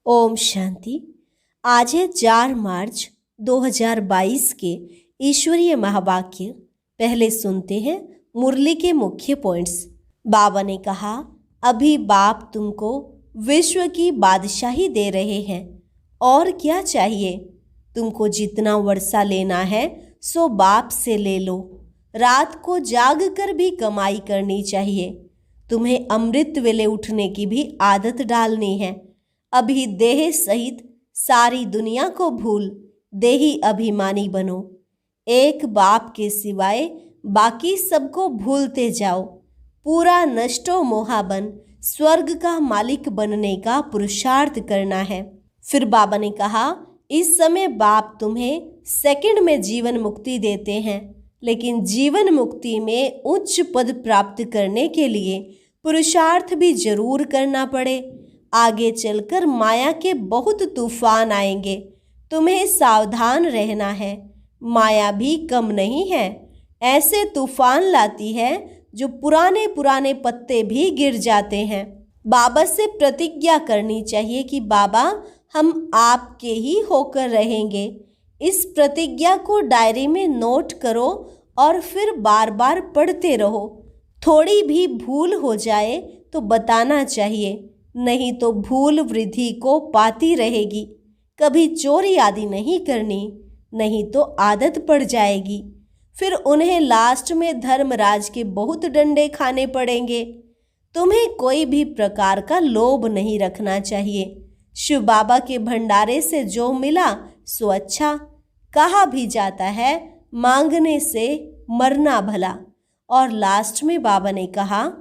ओम शांति। आज है 4 मार्च 2022 के ईश्वरीय महावाक्य। पहले सुनते हैं मुरली के मुख्य पॉइंट्स। बाबा ने कहा, अभी बाप तुमको विश्व की बादशाही दे रहे हैं, और क्या चाहिए। तुमको जितना वर्षा लेना है सो बाप से ले लो। रात को जाग कर भी कमाई करनी चाहिए। तुम्हें अमृत वेले उठने की भी आदत डालनी है। अभी देह सहित सारी दुनिया को भूल देही अभिमानी बनो। एक बाप के सिवाय बाकी सबको भूलते जाओ। पूरा नष्टो मोहाबन स्वर्ग का मालिक बनने का पुरुषार्थ करना है। फिर बाबा ने कहा, इस समय बाप तुम्हें सेकंड में जीवन मुक्ति देते हैं, लेकिन जीवन मुक्ति में उच्च पद प्राप्त करने के लिए पुरुषार्थ भी जरूर करना पड़े। आगे चलकर माया के बहुत तूफान आएंगे, तुम्हें सावधान रहना है। माया भी कम नहीं है, ऐसे तूफान लाती है जो पुराने पुराने पत्ते भी गिर जाते हैं। बाबा से प्रतिज्ञा करनी चाहिए कि बाबा हम आपके ही होकर रहेंगे। इस प्रतिज्ञा को डायरी में नोट करो और फिर बार बार पढ़ते रहो। थोड़ी भी भूल हो जाए तो बताना चाहिए, नहीं तो भूल वृद्धि को पाती रहेगी। कभी चोरी आदि नहीं करनी, नहीं तो आदत पड़ जाएगी। फिर उन्हें लास्ट में धर्मराज के बहुत डंडे खाने पड़ेंगे। तुम्हें कोई भी प्रकार का लोभ नहीं रखना चाहिए। शिव बाबा के भंडारे से जो मिला सो अच्छा। कहा भी जाता है, मांगने से मरना भला। और लास्ट में बाबा ने कहा,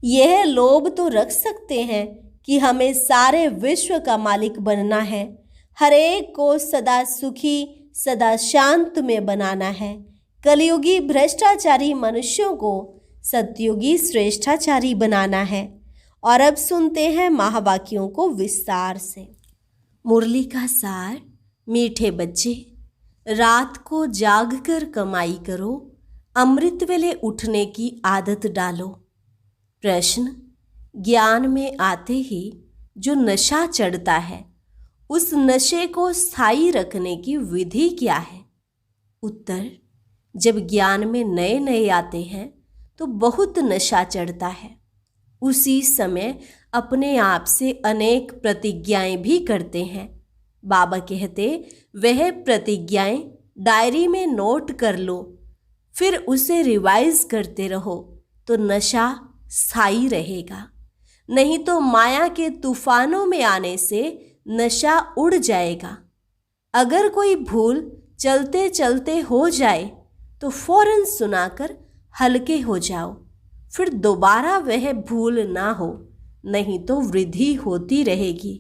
यह लोभ तो रख सकते हैं कि हमें सारे विश्व का मालिक बनना है। हर एक को सदा सुखी सदा शांत में बनाना है। कलयुगी भ्रष्टाचारी मनुष्यों को सतयुगी श्रेष्ठाचारी बनाना है। और अब सुनते हैं महावाक्यों को विस्तार से। मुरली का सार। मीठे बच्चे, रात को जागकर कमाई करो, अमृत वेले उठने की आदत डालो। प्रश्न, ज्ञान में आते ही जो नशा चढ़ता है, उस नशे को स्थायी रखने की विधि क्या है। उत्तर, जब ज्ञान में नए नए आते हैं तो बहुत नशा चढ़ता है। उसी समय अपने आप से अनेक प्रतिज्ञाएं भी करते हैं। बाबा कहते, वह प्रतिज्ञाएं डायरी में नोट कर लो, फिर उसे रिवाइज करते रहो तो नशा स्थायी रहेगा। नहीं तो माया के तूफानों में आने से नशा उड़ जाएगा। अगर कोई भूल चलते चलते हो जाए तो फौरन सुनाकर हल्के हो जाओ, फिर दोबारा वह भूल ना हो, नहीं तो वृद्धि होती रहेगी।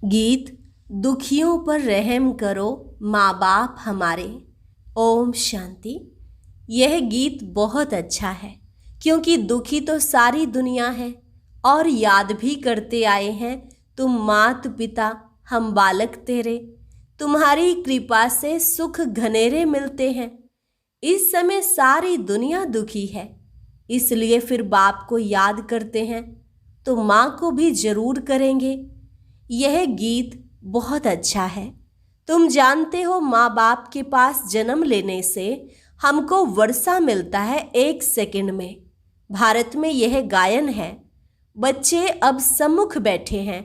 गीत, दुखियों पर रहम करो माँ बाप हमारे। ओम शांति। यह गीत बहुत अच्छा है, क्योंकि दुखी तो सारी दुनिया है और याद भी करते आए हैं, तुम मात पिता हम बालक तेरे, तुम्हारी कृपा से सुख घनेरे मिलते हैं। इस समय सारी दुनिया दुखी है, इसलिए फिर बाप को याद करते हैं तो माँ को भी जरूर करेंगे। यह गीत बहुत अच्छा है। तुम जानते हो, माँ बाप के पास जन्म लेने से हमको वर्षा मिलता है 1 सेकंड में। भारत में यह गायन है। बच्चे अब सम्मुख बैठे हैं।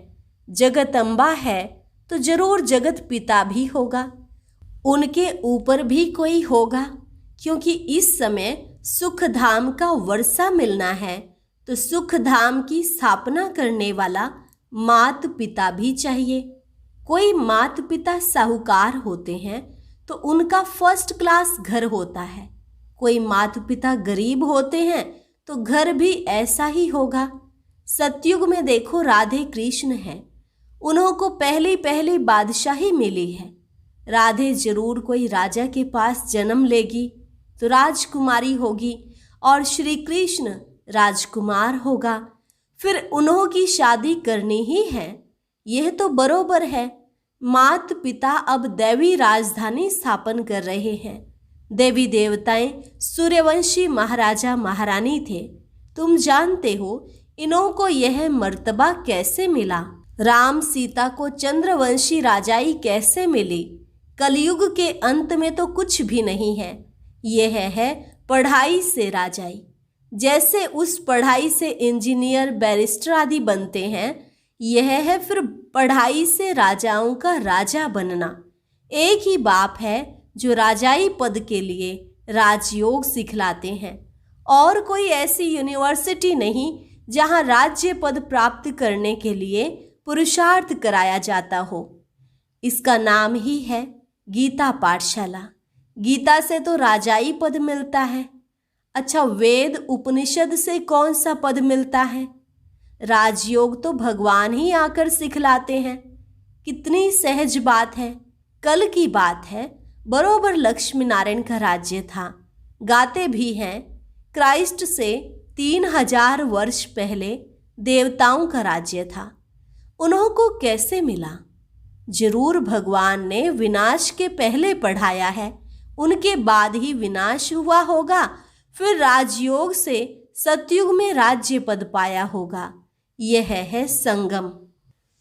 जगत अम्बा है तो जरूर जगत पिता भी होगा, उनके ऊपर भी कोई होगा, क्योंकि इस समय सुख धाम का वर्षा मिलना है तो सुख धाम की स्थापना करने वाला मात पिता भी चाहिए। कोई मात पिता साहूकार होते हैं तो उनका फर्स्ट क्लास घर होता है। कोई मात पिता गरीब होते हैं तो घर भी ऐसा ही होगा। सतयुग में देखो, राधे कृष्ण हैं, उन्हों को पहली पहली बादशाही मिली है। राधे जरूर कोई राजा के पास जन्म लेगी तो राजकुमारी होगी, और श्री कृष्ण राजकुमार होगा। फिर उन्हों की शादी करनी ही है, यह तो बरोबर है। मात पिता अब दैवी राजधानी स्थापन कर रहे हैं। देवी देवताएं सूर्यवंशी महाराजा महारानी थे। तुम जानते हो इन्हों को यह मर्तबा कैसे मिला। राम सीता को चंद्रवंशी राजाई कैसे मिली? कलयुग के अंत में तो कुछ भी नहीं है, यह है पढ़ाई से राजाई। जैसे उस पढ़ाई से इंजीनियर, बैरिस्टर आदि बनते हैं, यह है फिर पढ़ाई से राजाओं का राजा बनना। एक ही बाप है जो राजाई पद के लिए राजयोग सिखलाते हैं, और कोई ऐसी यूनिवर्सिटी नहीं जहां राज्य पद प्राप्त करने के लिए पुरुषार्थ कराया जाता हो। इसका नाम ही है गीता पाठशाला। गीता से तो राजाई पद मिलता है। अच्छा, वेद उपनिषद से कौन सा पद मिलता है? राजयोग तो भगवान ही आकर सिखलाते हैं। कितनी सहज बात है। कल की बात है, बरोबर लक्ष्मी नारायण का राज्य था। गाते भी हैं, क्राइस्ट से 3000 वर्ष पहले देवताओं का राज्य था। उन्हों को कैसे मिला? जरूर भगवान ने विनाश के पहले पढ़ाया है, उनके बाद ही विनाश हुआ होगा, फिर राजयोग से सतयुग में राज्य पद पाया होगा। यह है संगम।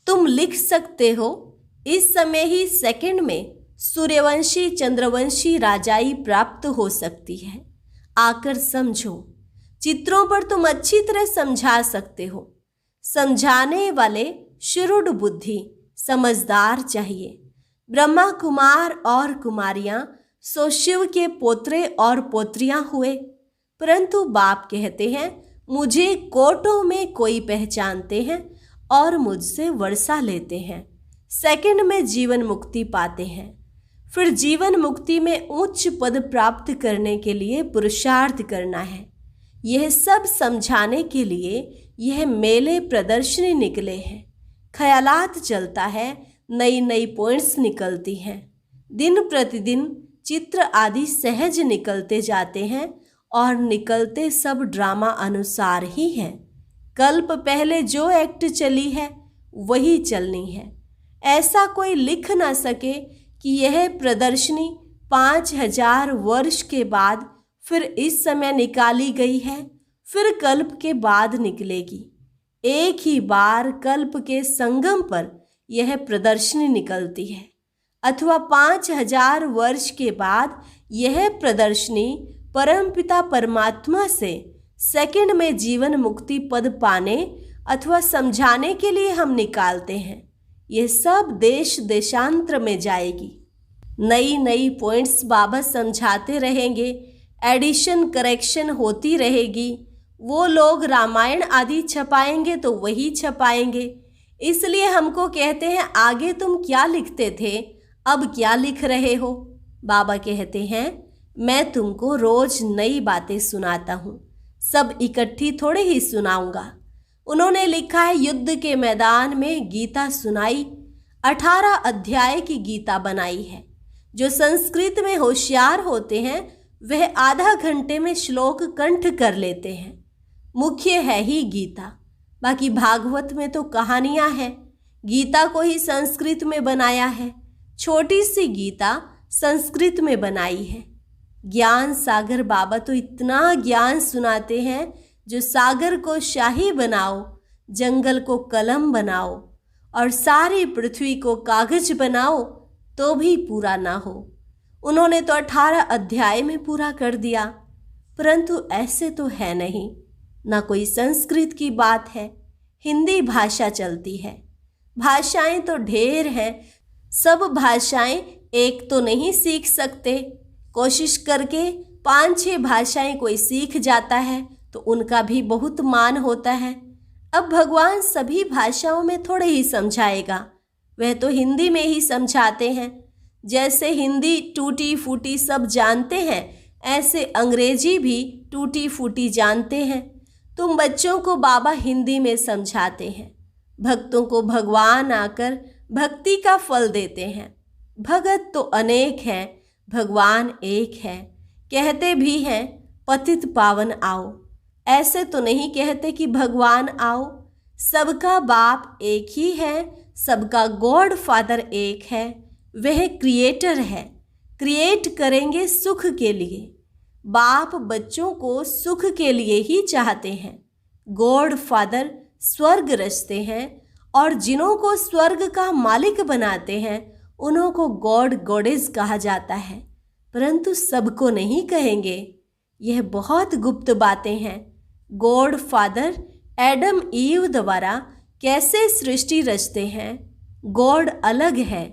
तुम लिख सकते हो, इस समय ही सेकंड में सूर्यवंशी चंद्रवंशी राजाई प्राप्त हो सकती है। आकर समझो। चित्रों पर तुम अच्छी तरह समझा सकते हो। समझाने वाले शुरुड बुद्धि, समझदार चाहिए। ब्रह्मा कुमार और कुमारियां सो शिव के पोत्रे और पोत्रियां हुए, परंतु बाप कहते हैं मुझे कोटों में कोई पहचानते हैं और मुझसे वर्षा लेते हैं। सेकंड में जीवन मुक्ति पाते हैं। फिर जीवन मुक्ति में उच्च पद प्राप्त करने के लिए पुरुषार्थ करना है। यह सब समझाने के लिए यह मेले प्रदर्शनी निकले हैं। ख्यालात चलता है, नई नई पॉइंट्स निकलती हैं। दिन प्रतिदिन चित्र आदि सहज निकलते जाते हैं और निकलते सब ड्रामा अनुसार ही है। कल्प पहले जो एक्ट चली है वही चलनी है। ऐसा कोई लिख ना सके कि यह प्रदर्शनी 5000 वर्ष के बाद फिर इस समय निकाली गई है, फिर कल्प के बाद निकलेगी। एक ही बार कल्प के संगम पर यह प्रदर्शनी निकलती है, अथवा 5000 वर्ष के बाद यह प्रदर्शनी परमपिता परमात्मा से सेकंड में जीवन मुक्ति पद पाने अथवा समझाने के लिए हम निकालते हैं। यह सब देश देशांतर में जाएगी। नई नई पॉइंट्स बाबा समझाते रहेंगे, एडिशन करेक्शन होती रहेगी। वो लोग रामायण आदि छपाएंगे तो वही छपाएंगे। इसलिए हमको कहते हैं आगे तुम क्या लिखते थे, अब क्या लिख रहे हो। बाबा कहते हैं मैं तुमको रोज नई बातें सुनाता हूँ, सब इकट्ठी थोड़े ही सुनाऊंगा। उन्होंने लिखा है युद्ध के मैदान में गीता सुनाई, 18 अध्याय की गीता बनाई है। जो संस्कृत में होशियार होते हैं वह आधा घंटे में श्लोक कंठ कर लेते हैं। मुख्य है ही गीता, बाकी भागवत में तो कहानियां हैं। गीता को ही संस्कृत में बनाया है। छोटी सी गीता संस्कृत में बनाई है। ज्ञान सागर बाबा तो इतना ज्ञान सुनाते हैं, जो सागर को शाही बनाओ, जंगल को कलम बनाओ और सारी पृथ्वी को कागज बनाओ तो भी पूरा ना हो। उन्होंने तो 18 अध्याय में पूरा कर दिया, परंतु ऐसे तो है नहीं। ना कोई संस्कृत की बात है, हिंदी भाषा चलती है। भाषाएं तो ढेर हैं, सब भाषाएं एक तो नहीं सीख सकते। कोशिश करके 5-6 भाषाएं कोई सीख जाता है तो उनका भी बहुत मान होता है। अब भगवान सभी भाषाओं में थोड़े ही समझाएगा, वह तो हिंदी में ही समझाते हैं। जैसे हिंदी टूटी फूटी सब जानते हैं, ऐसे अंग्रेजी भी टूटी फूटी जानते हैं। तुम बच्चों को बाबा हिंदी में समझाते हैं, भक्तों को भगवान आकर भक्ति का फल देते हैं। भगत तो अनेक हैं, भगवान एक है। कहते भी हैं पतित पावन आओ, ऐसे तो नहीं कहते कि भगवान आओ। सबका बाप एक ही है, सबका गॉड फादर एक है, वह क्रिएटर है। क्रिएट करेंगे सुख के लिए। बाप बच्चों को सुख के लिए ही चाहते हैं। गॉड फादर स्वर्ग रचते हैं और जिन्हों को स्वर्ग का मालिक बनाते हैं उन्हों को गॉड गॉडेस कहा जाता है, परंतु सबको नहीं कहेंगे। यह बहुत गुप्त बातें हैं। गॉड फादर एडम ईव द्वारा कैसे सृष्टि रचते हैं, गॉड अलग है।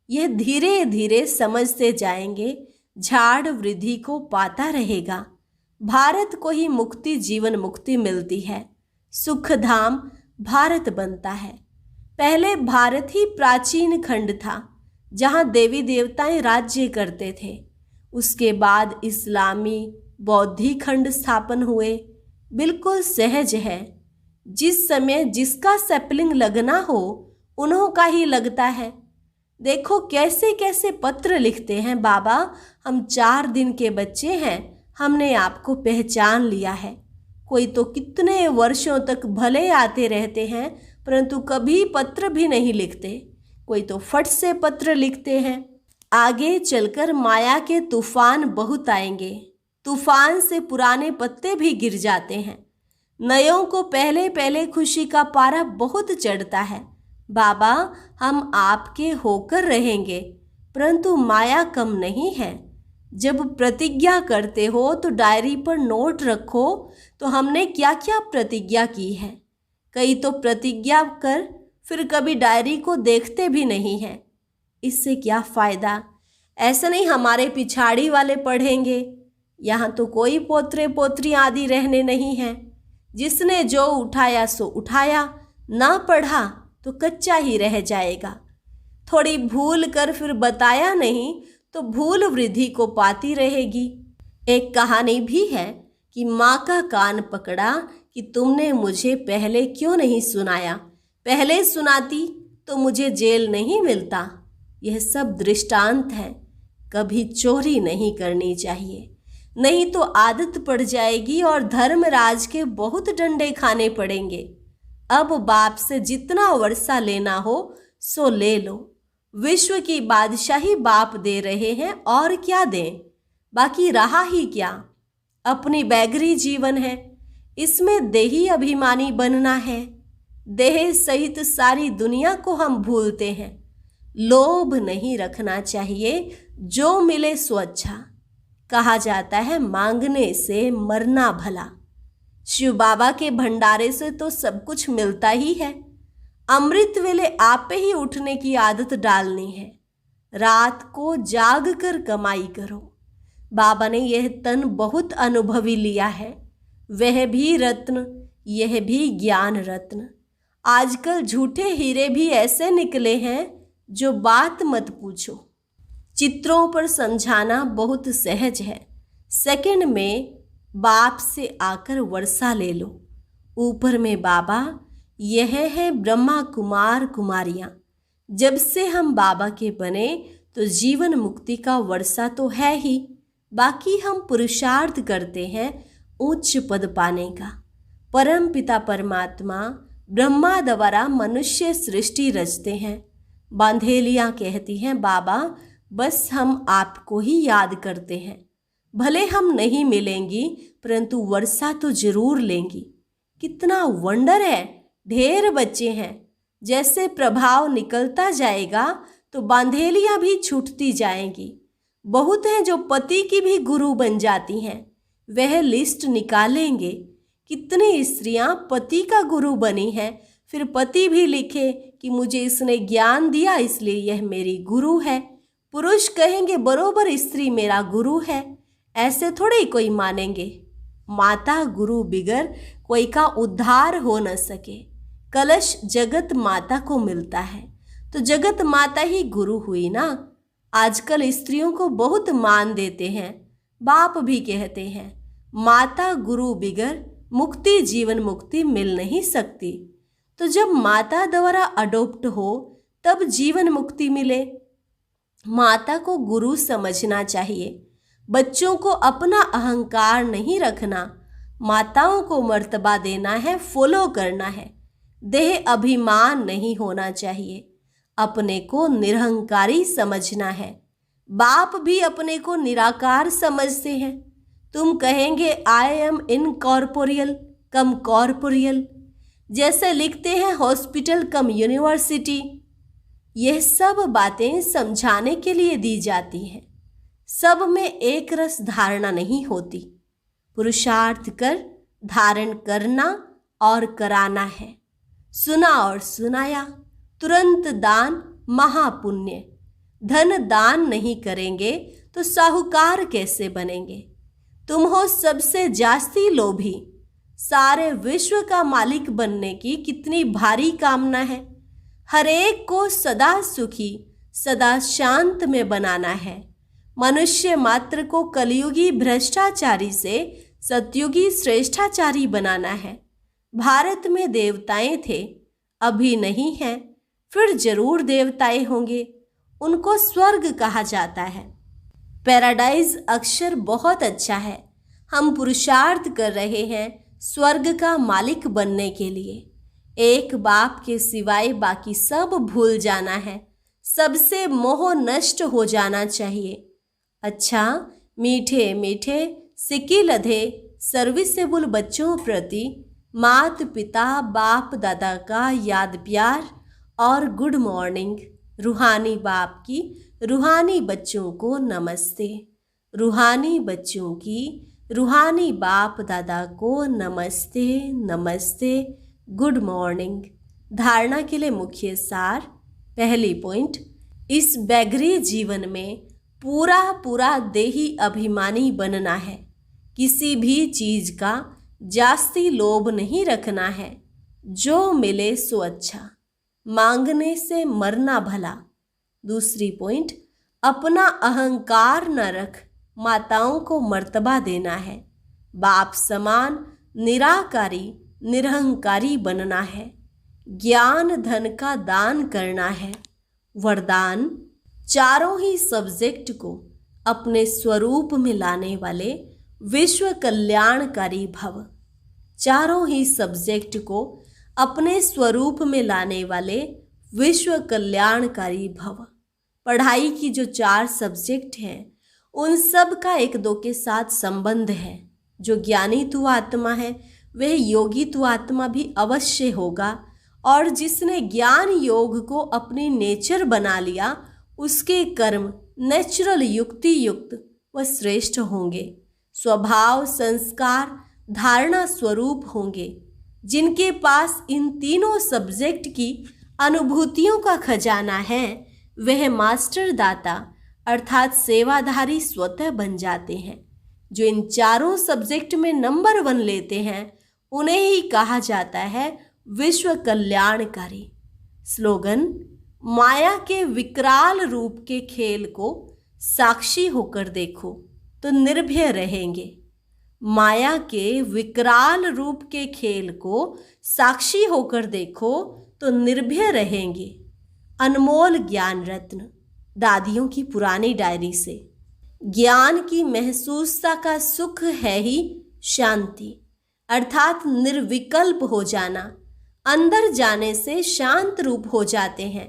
यह धीरे धीरे समझते जाएंगे, झाड़ वृद्धि को पाता रहेगा। भारत को ही मुक्ति, जीवन मुक्ति मिलती है। सुख धाम भारत बनता है। पहले भारत ही प्राचीन खंड था जहाँ देवी देवताएं राज्य करते थे। उसके बाद इस्लामी बौद्धी खंड स्थापन हुए। बिल्कुल सहज है। जिस समय जिसका सैपलिंग लगना हो उन्हों का ही लगता है। देखो कैसे कैसे पत्र लिखते हैं, बाबा हम 4 दिन के बच्चे हैं, हमने आपको पहचान लिया है। कोई तो कितने वर्षों तक भले आते रहते हैं परंतु कभी पत्र भी नहीं लिखते। कोई तो फट से पत्र लिखते हैं। आगे चलकर माया के तूफान बहुत आएंगे। तूफान से पुराने पत्ते भी गिर जाते हैं। नयों को पहले पहले खुशी का पारा बहुत चढ़ता है। बाबा हम आपके होकर रहेंगे, परंतु माया कम नहीं है। जब प्रतिज्ञा करते हो तो डायरी पर नोट रखो तो हमने क्या क्या प्रतिज्ञा की है। कई तो प्रतिज्ञा कर फिर कभी डायरी को देखते भी नहीं हैं। इससे क्या फ़ायदा। ऐसा नहीं हमारे पिछाड़ी वाले पढ़ेंगे। यहाँ तो कोई पोतरे पोतरी आदि रहने नहीं हैं। जिसने जो उठाया सो उठाया, ना पढ़ा तो कच्चा ही रह जाएगा। थोड़ी भूल कर फिर बताया नहीं तो भूल वृद्धि को पाती रहेगी। एक कहानी भी है कि माँ का कान पकड़ा कि तुमने मुझे पहले क्यों नहीं सुनाया, पहले सुनाती तो मुझे जेल नहीं मिलता। यह सब दृष्टांत है। कभी चोरी नहीं करनी चाहिए, नहीं तो आदत पड़ जाएगी और धर्मराज के बहुत डंडे खाने पड़ेंगे। अब बाप से जितना वर्षा लेना हो सो ले लो। विश्व की बादशाही बाप दे रहे हैं और क्या दें, बाकी रहा ही क्या। अपनी बैगरी जीवन है, इसमें देही अभिमानी बनना है। देह सहित सारी दुनिया को हम भूलते हैं। लोभ नहीं रखना चाहिए, जो मिले सो अच्छा। कहा जाता है मांगने से मरना भला। शिव बाबा के भंडारे से तो सब कुछ मिलता ही है। अमृत वेले आप पे ही उठने की आदत डालनी है। रात को जाग कर कमाई करो। बाबा ने यह तन बहुत अनुभवी लिया है। वह भी रत्न, यह भी ज्ञान रत्न। आजकल झूठे हीरे भी ऐसे निकले हैं जो बात मत पूछो। चित्रों पर समझाना बहुत सहज है। सेकंड में बाप से आकर वर्षा ले लो। ऊपर में बाबा, यह है ब्रह्मा कुमार कुमारियाँ। जब से हम बाबा के बने तो जीवन मुक्ति का वर्षा तो है ही, बाकी हम पुरुषार्थ करते हैं उच्च पद पाने का। परम पिता परमात्मा ब्रह्मा द्वारा मनुष्य सृष्टि रचते हैं। बांधेलियाँ कहती हैं बाबा बस हम आपको ही याद करते हैं। भले हम नहीं मिलेंगी परंतु वर्षा तो जरूर लेंगी। कितना वंडर है। ढेर बच्चे हैं। जैसे प्रभाव निकलता जाएगा तो बांधेलियाँ भी छूटती जाएंगी। बहुत हैं जो पति की भी गुरु बन जाती हैं। वह लिस्ट निकालेंगे कितनी स्त्रियां पति का गुरु बनी हैं। फिर पति भी लिखे कि मुझे इसने ज्ञान दिया इसलिए यह मेरी गुरु है। पुरुष कहेंगे बरोबर स्त्री मेरा गुरु है। ऐसे थोड़े ही कोई मानेंगे। माता गुरु बिगर कोई का उद्धार हो न सके। कलश जगत माता को मिलता है तो जगत माता ही गुरु हुई ना। आजकल स्त्रियों को बहुत मान देते हैं। बाप भी कहते हैं माता गुरु बिगर मुक्ति जीवन मुक्ति मिल नहीं सकती। तो जब माता द्वारा अडॉप्ट हो तब जीवन मुक्ति मिले। माता को गुरु समझना चाहिए। बच्चों को अपना अहंकार नहीं रखना। माताओं को मर्तबा देना है, फॉलो करना है। देह अभिमान नहीं होना चाहिए। अपने को निरहंकारी समझना है। बाप भी अपने को निराकार समझते हैं। तुम कहेंगे I am incorporeal come corporeal. जैसे लिखते हैं हॉस्पिटल कम यूनिवर्सिटी। यह सब बातें समझाने के लिए दी जाती हैं। सब में एक रस धारणा नहीं होती। पुरुषार्थ कर धारण करना और कराना है। सुना और सुनाया, तुरंत दान महापुण्य। धन दान नहीं करेंगे तो साहूकार कैसे बनेंगे? तुम हो सबसे जास्ती लोभी। सारे विश्व का मालिक बनने की कितनी भारी कामना है। हर एक को सदा सुखी, सदा शांत में बनाना है। मनुष्य मात्र को कलयुगी भ्रष्टाचारी से सतयुगी श्रेष्ठाचारी बनाना है। भारत में देवताएं थे, अभी नहीं हैं, फिर जरूर देवताएं होंगे। उनको स्वर्ग कहा जाता है। पैराडाइज अक्षर बहुत अच्छा है। हम पुरुषार्थ कर रहे हैं स्वर्ग का मालिक बनने के लिए। एक बाप के सिवाय बाकी सब भूल जाना है। सबसे मोह नष्ट हो जाना चाहिए। अच्छा, मीठे मीठे सिक्की लधे सर्विसेबल बच्चों प्रति मात पिता बाप दादा का याद प्यार और गुड मॉर्निंग। रूहानी बाप की रूहानी बच्चों को नमस्ते। रूहानी बच्चों की रूहानी बाप दादा को नमस्ते नमस्ते, गुड मॉर्निंग। धारणा के लिए मुख्य सार। पहली पॉइंट, इस बैगरी जीवन में पूरा देही अभिमानी बनना है। किसी भी चीज का जास्ती लोभ नहीं रखना है। जो मिले सो अच्छा, मांगने से मरना भला। दूसरी पॉइंट, अपना अहंकार न रख, माताओं को मर्तबा देना है। बाप समान निराकारी निरहंकारी बनना है। ज्ञान धन का दान करना है। वरदान, चारों ही सब्जेक्ट को अपने स्वरूप में लाने वाले विश्व कल्याणकारी भव। चारों ही सब्जेक्ट को अपने स्वरूप में लाने वाले विश्व कल्याणकारी भव। पढ़ाई की जो 4 सब्जेक्ट हैं उन सब का एक दो के साथ संबंध है। जो ज्ञानी तु आत्मा है वह योगी तु आत्मा भी अवश्य होगा, और जिसने ज्ञान योग को अपनी नेचर बना लिया उसके कर्म नेचुरल युक्ति युक्त व श्रेष्ठ होंगे। स्वभाव संस्कार धारणा स्वरूप होंगे। जिनके पास इन तीनों सब्जेक्ट की अनुभूतियों का खजाना है वह मास्टर दाता अर्थात सेवाधारी स्वतः बन जाते हैं। जो इन चारों सब्जेक्ट में नंबर 1 लेते हैं उन्हें ही कहा जाता है विश्व कल्याणकारी। स्लोगन, माया के विकराल रूप के खेल को साक्षी होकर देखो तो निर्भय रहेंगे। माया के विकराल रूप के खेल को साक्षी होकर देखो तो निर्भय रहेंगे। अनमोल ज्ञान रत्न, दादियों की पुरानी डायरी से। ज्ञान की महसूसता का सुख है ही शांति, अर्थात निर्विकल्प हो जाना। अंदर जाने से शांत रूप हो जाते हैं।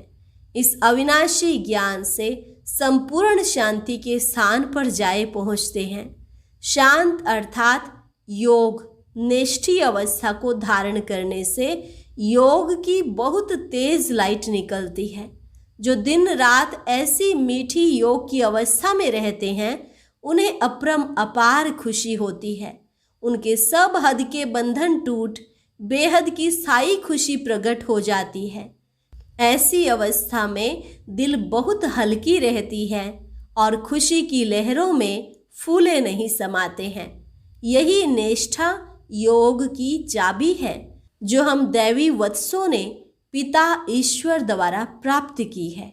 इस अविनाशी ज्ञान से संपूर्ण शांति के स्थान पर जाए पहुंचते हैं। शांत अर्थात योग निष्ठी अवस्था को धारण करने से योग की बहुत तेज लाइट निकलती है। जो दिन रात ऐसी मीठी योग की अवस्था में रहते हैं उन्हें अपरम अपार खुशी होती है। उनके सब हद के बंधन टूट बेहद की स्थायी खुशी प्रकट हो जाती है। ऐसी अवस्था में दिल बहुत हल्की रहती है और खुशी की लहरों में फूले नहीं समाते हैं। यही निष्ठा योग की चाबी है जो हम दैवी वत्सों ने पिता ईश्वर द्वारा प्राप्त की है।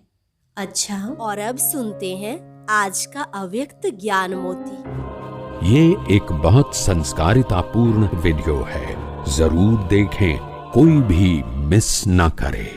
अच्छा, और अब सुनते हैं आज का अव्यक्त ज्ञान मोती। ये एक बहुत संस्कारितापूर्ण वीडियो है, जरूर देखें, कोई भी मिस ना करे।